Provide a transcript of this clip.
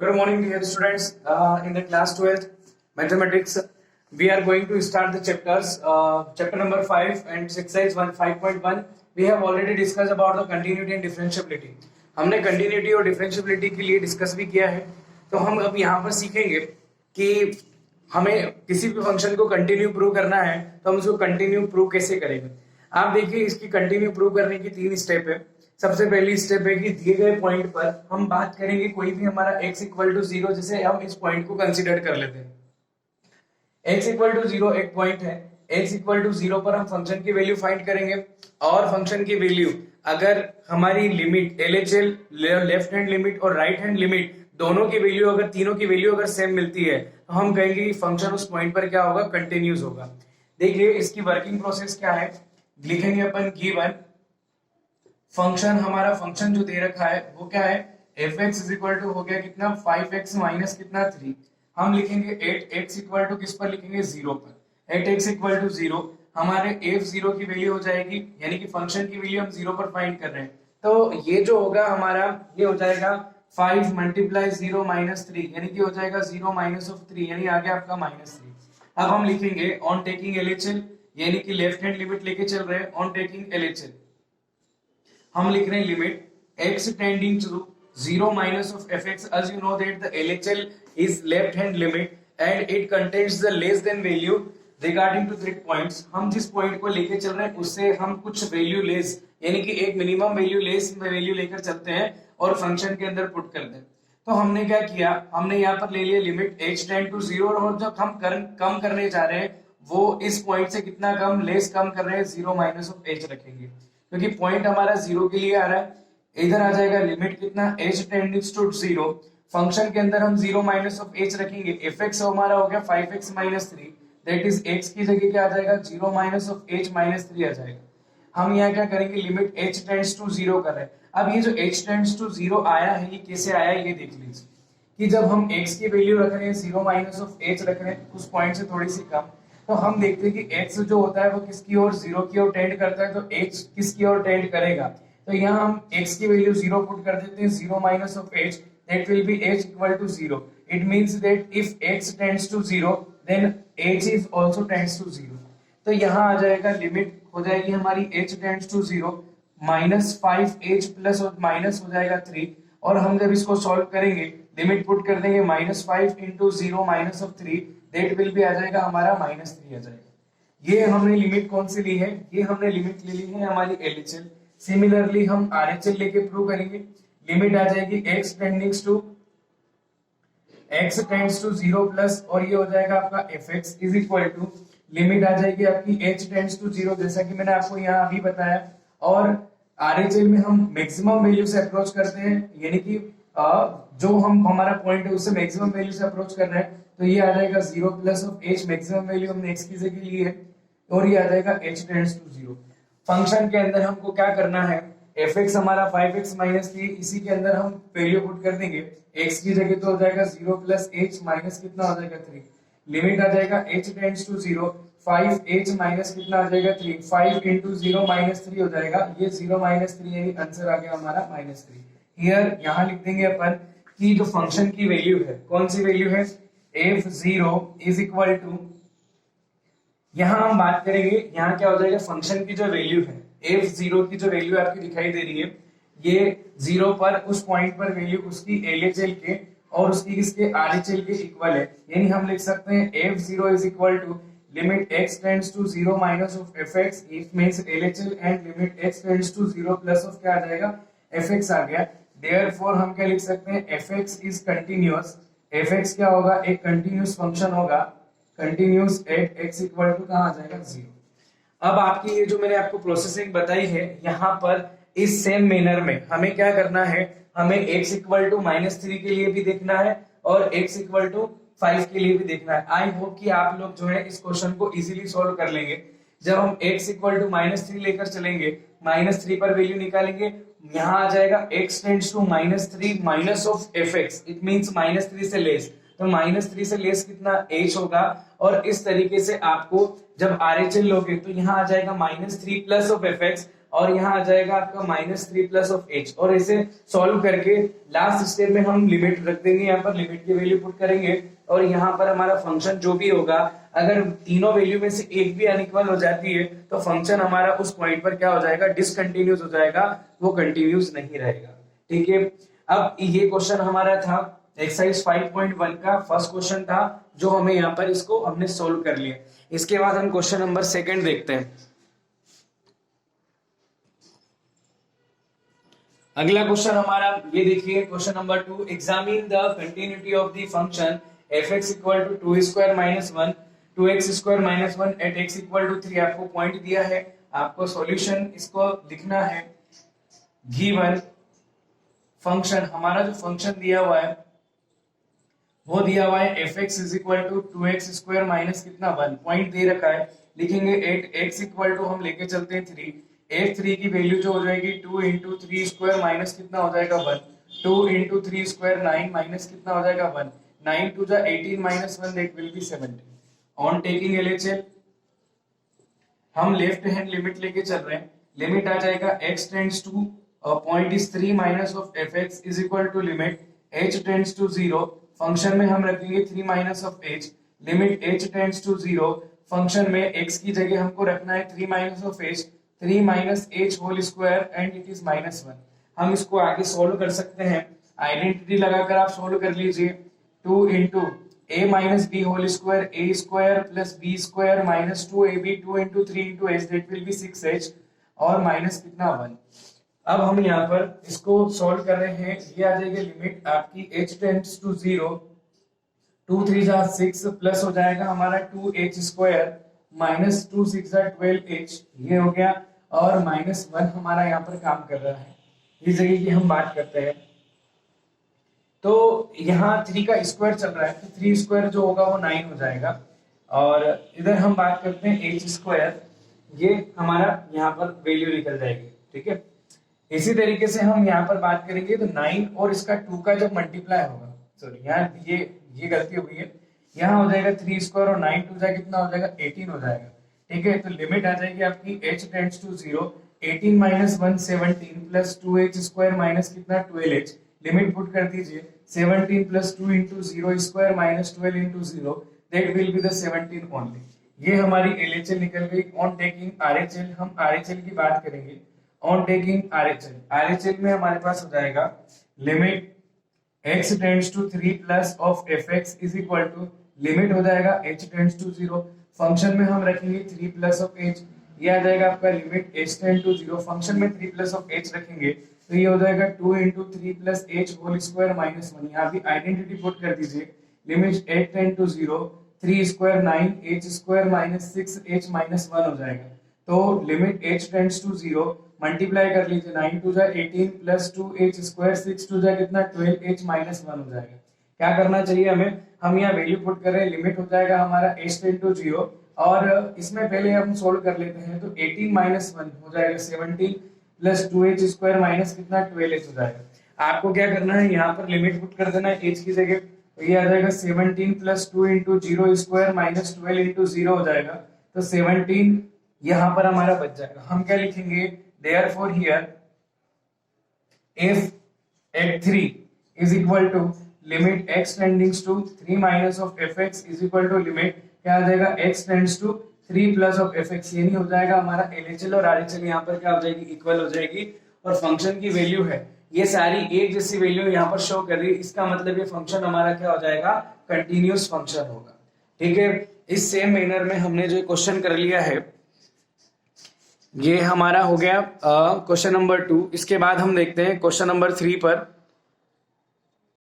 Good morning, dear students. In the class 12th mathematics, we are going to start the chapters. Chapter number 5 and exercise 5.1. We have already discussed about the continuity and differentiability. हमने continuity और differentiability के लिए discuss भी किया है. तो हम अब यहाँ पर सीखेंगे कि हमें किसी भी फंक्शन को कंटिन्यू प्रूव करना है तो हम उसको कंटिन्यू प्रूव कैसे करेंगे. आप देखिए, इसकी कंटिन्यू प्रूव करने की 3 स्टेप है. सबसे पहली स्टेप है कि दिए गए पॉइंट पर हम बात करेंगे कोई भी हमारा x इक्वल टू 0, जैसे हम इस पॉइंट को कंसीडर कर लेते हैं. x इक्वल टू 0 एक पॉइंट है. x इक्वल टू 0 पर हम फंक्शन की वैल्यू फाइंड करेंगे और फंक्शन की वैल्यू अगर हमारी limit LHL left hand limit और राइट हैंड लिमिट दोनों की वैल्यू अगर तीनों की वैल्यू अगर सेम मिलती है तो हम कहेंगे कि फंक्शन उस पॉइंट पर क्या होगा, कंटिन्यूस होगा. देखिए इसकी वर्किंग प्रोसेस क्या है. लिखेंगे अपन गिवन फंक्शन, हमारा फंक्शन जो दे रखा है वो क्या है, fx इज इक्वल टू हो गया कितना 5x माइनस कितना 3. हम लिखेंगे 8x इक्वल टू किस पर लिखेंगे 0 पर. 8x इक्वल टू 0 हमारे f0 की वैल्यू हो जाएगी, यानी कि फंक्शन की वैल्यू हम 0 पर फाइंड कर रहे हैं. तो ये जो होगा हमारा ये हो जाएगा 5 मल्टीप्लाई 0 माइनस 3, यानी कि हो जाएगा 0 माइनस ऑफ 3, यानी आ गया आपका -3. अब हम लिखेंगे ऑन टेकिंग LHL, यानी कि लेफ्ट हैंड लिमिट लेके चल रहे हैं. ऑन टेकिंग LHL हम लिख रहे हैं limit x tending to 0 minus of fx, as you know that the LHL is left hand limit and it contains the less than value regarding to 3 points. हम जिस पॉइंट को लेके चल रहे हैं उससे हम कुछ वैल्यू लेस, यानी कि एक मिनिमम वैल्यू लेस वैल्यू लेकर चलते हैं और फंक्शन के अंदर पुट करते हैं. तो हमने क्या किया, हमने यहाँ पर ले लिया लिमिट h टेंड टू 0 और जब हम कम करने जा रहे हैं वो इस पॉइंट से कितना कम, लेस कम कर रहे हैं, 0 माइनस ऑफ h रखेंगे क्योंकि पॉइंट हमारा 0 के लिए आ रहा है. इधर आ जाएगा लिमिट कितना h टेंडिंग्स टू 0. फंक्शन के अंदर हम 0 माइनस ऑफ h रखेंगे. fx हमारा हो गया 5x minus 3, that is x की जगह क्या आ जाएगा 0 माइनस ऑफ h माइनस 3 आ जाएगा. हम यहाँ क्या करेंगे, लिमिट h टेंड्स टू 0 कर रहे हैं. अब ये जो h टेंड्स टू 0 आया है ये कैसे आया ये देख लीजिए कि जब हम x की वैल्यू रख रहे हैं 0 माइनस ऑफ h रख रहे हैं उस पॉइंट से थोड़ी सी कम, तो हम देखते हैं कि x जो होता है वो किसकी ओर 0 की ओर टेंड करता है, तो h किसकी ओर टेंड करेगा. तो यहाँ हम x की वैल्यू 0 पुट कर देते हैं, 0 minus of h, that will be h equal to 0. It means that if x tends to 0 then h is also tends to 0. तो यहाँ आ जाएगा लिमिट हो जाएगी हमारी h tends to 0 minus 5h plus और माइनस हो जाएगा 3, और हम जब इसको सॉल्व करेंगे लिमिट पुट कर देंगे -5 into 0 minus of 3, that will भी आ जाएगा हमारा -3 आ जाएगा. ये हमने लिमिट कौन सी ली है, ये हमने लिमिट ले ली है हमारी LHL. सिमिलरली हम RHL लेके प्रूव करेंगे. लिमिट आ जाएगी x टेंडिंग्स टू 0 प्लस और ये हो जाएगा आपका fx is equal to limit आ जाएगी आपकी h टेंड्स टू 0, जैसा कि मैंने आपको यहाँ अभी बताया. और RHL में हम मैक्सिमम वैल्यू से अप्रोच करते हैं, यानी कि जो हम हमारा पॉइंट है उससे मैक्सिमम वैल्यू से अप्रोच कर रहे हैं. तो ये आ जाएगा 0 plus of h, maximum value हमने x की जगह ली है, और ये आ जाएगा h टेंड्स टू 0. फंक्शन के अंदर हमको क्या करना है, fx हमारा 5x माइनस 3, इसी के अंदर हम वैल्यू पुट कर देंगे. x की जगह तो हो जाएगा 0 प्लस h माइनस कितना हो जाएगा 3. लिमिट आ जाएगा h tends to 0, 5h minus कितना आ जाएगा 3, 5 इंटू 0 माइनस 3 हो जाएगा, ये 0 माइनस 3 यानी आंसर आ गया हमारा -3. हियर यहाँ लिख देंगे अपन कि जो फंक्शन की वैल्यू है कौन सी वैल्यू है, f0 इज इक्वल टू, यहाँ हम बात करेंगे यहाँ क्या हो जाएगा फंक्शन की जो वैल्यू है f0 की जो वैल्यू आपकी दिखाई दे रही है ये 0 पर उस पॉइंट पर वैल्यू उसकी LHL के और उसकी किसके RHL के इक्वल है. यानी हम लिख सकते हैं f0 is equal to limit x tends to 0 minus of fx, it means LHL, and limit x tends to 0 plus of क्या आ जाएगा fx आ गया. देयरफॉर हम क्या लिख सकते हैं, fx इज कंटीन्यूअस. fx क्या होगा, एक कंटीन्यूअस फंक्शन होगा, continuous at x equal to कहाँ आ जाएगा 0. अब आपकी ये जो मैंने आपको प्रोसेसिंग बताई है यहाँ पर इस सेम मैनर में हमें क्या करना है, हमें x इक्वल टू -3 के लिए भी देखना है और x इक्वल टू 5 के लिए भी देखना है. आई होप कि आप लोग जो है इस क्वेश्चन को इजीली सॉल्व कर लेंगे. जब हम x इक्वल टू -3 लेकर चलेंगे, -3 पर वैल्यू निकालेंगे, यहाँ आ जाएगा x tends to -3 minus of fx, it means -3 से लेस, तो -3 से लेस कितना h होगा. और इस तरीके से आपको जब RHL लोगे तो यहाँ आ जाएगा -3 प्लस ऑफ fx और यहाँ आ जाएगा आपका -3 प्लस ऑफ h, और इसे सॉल्व करके लास्ट स्टेप में हम लिमिट रख देंगे, यहाँ पर लिमिट की वैल्यू पुट करेंगे और यहाँ पर हमारा फंक्शन जो भी होगा, अगर तीनों वैल्यू में से एक भी अनइक्वल हो जाती है तो फंक्शन हमारा उस पॉइंट पर क्या हो जाएगा, डिसकंटिन्यूस हो जाएगा, वो कंटिन्यूस नहीं रहेगा। ठीक है, अब ये क्वेश्चन हमारा था एक्सरसाइज 5.1 का फर्स्ट क्वेश्चन था, जो हमें यहाँ पर इसको हमने सोल्व कर लिया। इसके बाद हम क्वेश्चन नंबर 2 देखते हैं। अगला क्वेश्चन हमारा ये देखिए, question number 2, examine the continuity of the function fx equal to 2 square minus 1 2x square minus 1 at x equal to 3। आपको पॉइंट दिया है, आपको सॉल्यूशन इसको लिखना है। गिवन फंक्शन, हमारा जो फंक्शन दिया हुआ है वो दिया हुआ है fx is equal to 2x square minus कितना 1, पॉइंट दे रखा है, लिखेंगे एट x इक्वल टू हम लेके चलते हैं 3, एट 3 की वैल्यू जो हो जाएगी 2 इंटू 3 स्क्वायर माइनस कितना हो जाएगा 1, 2 इंटू 3 स्क्वायर 9 माइनस कितना हो जाएगा 1, 9 टू जा 18 minus 1 that will be 17। On taking LHS हम लेफ्ट हैंड लिमिट लेके चल रहे हैं, लिमिट आ जाएगा x tends to point is 3 minus of fx is equal to limit h tends to 0, function में हम रखेंगे 3 minus of h, limit h tends to 0, function में x की जगह हमको रखना है 3 minus of h, 3 minus h whole square and it is -1। हम इसको आगे सोल्व कर सकते हैं, आइडेंटिटी लगाकर आप सोल्व कर लीजिए। 2 into a minus b whole square a स्क्वायर प्लस b स्क्वायर minus 2ab 2 into 3 into h that will be 6h और माइनस कितना 1। अब हम यहाँ पर इसको सॉल्व कर रहे हैं, ये आ जाएगी लिमिट आपकी h टेंड्स टू 0, 2 3 जा 6 प्लस हो जाएगा हमारा 2h स्क्वायर माइनस 2 6 जा 12h, ये हो गया, और -1 हमारा यहाँ पर काम कर रहा है। इस जगह की हम बात करते हैं तो यहाँ 3 का स्क्वायर चल रहा है, तो 3 स्क्वायर जो होगा वो 9 हो जाएगा, और इधर हम बात करते हैं h स्क्वायर, ये हमारा यहाँ पर वैल्यू निकल जाएगी। ठीक है, इसी तरीके से हम यहाँ पर बात करेंगे तो 9 और इसका 2 का जब मल्टीप्लाई होगा, सॉरी यहाँ ये गलती हो गई है, यहाँ हो जाएगा 3 स्क्वायर और 9 टू जा कितना हो जाएगा 18 हो जाएगा। ठीक है, तो लिमिट आ जाएगी आपकी h tends to 0, 18 minus 1 17 plus 2h square minus कितना 12h, लिमिट पुट कर दीजिए 17 प्लस 2 into 0 square minus 12 into 0 that will be the 17 only. ये हमारी LHS निकल गई। ऑन टेकिंग RHS, हम RHS की बात करेंगे। ऑन टेकिंग RHS में हमारे पास हो जाएगा limit x tends to 3 plus of fx is equal to, limit हो जाएगा h टेंड्स टू 0, फंक्शन में हम रखेंगे 3 प्लस ऑफ h, ये आ जाएगा आपका limit h tend to 0, function में 3 प्लस ऑफ h रखेंगे तो ये हो जाएगा 2 into 3 plus h whole square minus 1, यहाँ भी आइडेंटिटी पुट कर दीजिए, limit h tend to 0, 3 square 9h square minus 6h minus 1 हो जाएगा, तो limit h tends to 0, multiply कर लीजिए 9 टू जा 18 प्लस 2h स्क्वायर 6 टू जा कितना 12h माइनस 1 हो जाएगा। क्या करना चाहिए हमें, हम यहाँ वैल्यू पुट कर रहे हैं, लिमिट हो जाएगा हमारा h टेंड टू 0, और इसमें पहले हम सोल्व कर लेते हैं, तो 18 माइनस 1 हो जाएगा 17 प्लस 2h स्क्वायर माइनस कितना 12h हो जाएगा। आपको क्या करना है, यहाँ पर लिमिट पुट कर देना है h की जगह, तो ये आ जाएगा 17 प्लस 2 इंटू 0 स्क्वायर माइनस 12 इंटू 0 हो जाएगा, तो 17 यहाँ पर हमारा बच जाएगा। हम क्या लिखेंगे, therefore here if at 3 is equal to limit x tending to 3 minus of fx is equal to limit क्या आ जाएगा x tends to 3 plus of fx, ये नहीं हो जाएगा हमारा LHS और RHS यहाँ पर क्या हो जाएगी, इक्वल हो जाएगी, और फंक्शन की वैल्यू है ये सारी एक जैसी वैल्यू यहाँ पर शो कर रही है, इसका मतलब ये फंक्शन हमारा क्या हो जाएगा, कंटिन्यूअस फंक्शन होगा। ठीक है, इस सेम मैनर में हमने जो क्वेश्चन कर लिया है ये हमारा हो गया क्वेश्चन नंबर 2। इसके बाद हम देखते हैं क्वेश्चन नंबर 3 पर।